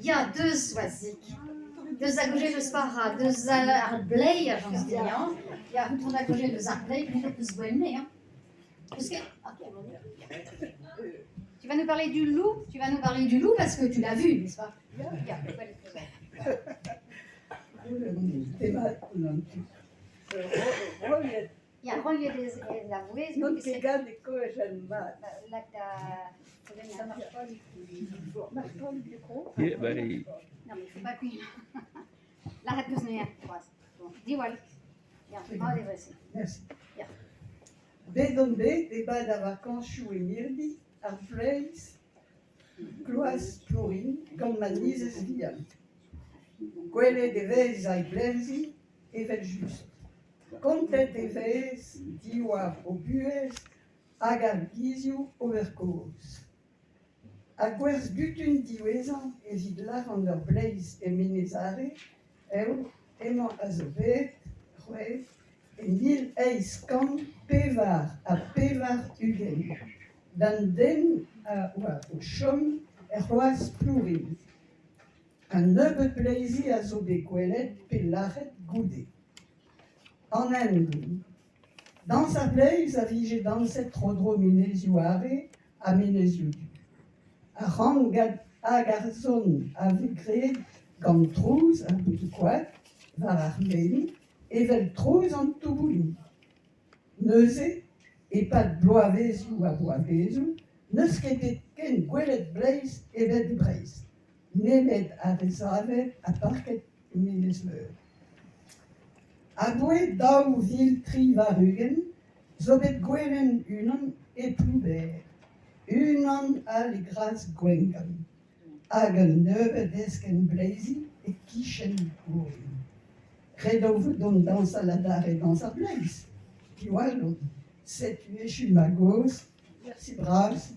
Ja, dus wat ik. Dus dat je dus para, dus blij, j'en dis rien. Ja, goed, on a que dus blij, mais donc dus bonne, hein. Parce que, tu vas nous parler du loup. Tu vas nous parler du loup parce que tu l'as vu, n'est-ce pas? Ja, ja, gewoon je la vouée. Non ti gadi come c'è il mare. Ça marche pas du coup. Marche pas le micro. Yeah, buddy. Non, mais il faut pas appuyer là. Là, hat dus niet echt. Die wel. Ja, oh, die was. Merci. Ja. Bedon be, débat de vacances chouinirdi, ar place, cloas plorin, comme manises viam. Quelle de vez ai blesi, e vel just. Contet de vez, diwa o bues, agar gizio overcos. A gwers gutun diwezan, e vidlar an ur bleiz e menezare, emañ a zo bet, c'hwez, e nil eiz kan pevar a pevar ugen. Dan den oa o chom e c'hoaz plourin. An nebeut bleizi a zo bet gwelet pe lachet goude. An endoù. Dans a bleiz a vije danset trodro minezioù are a minezioù du. A ran hag ar zon a vegret gant trouz a bout koad, var ar men, evel trouz an touboulin. Neuze, e pat bloavezioù a bloavezioù, neus ket ken gwelet bleiz evet e breiz. Nemet a rezavet a parket minez leur. A goe daou vil tri var ugen, zo bet gwelen unan e plouber. Unan a le graz gwengan. Hag an nebeut esken bleizi e kichen gourin. Redov don dans a ladar e dans a bleiz. Piwalon, set uechu ma goz, merci bras,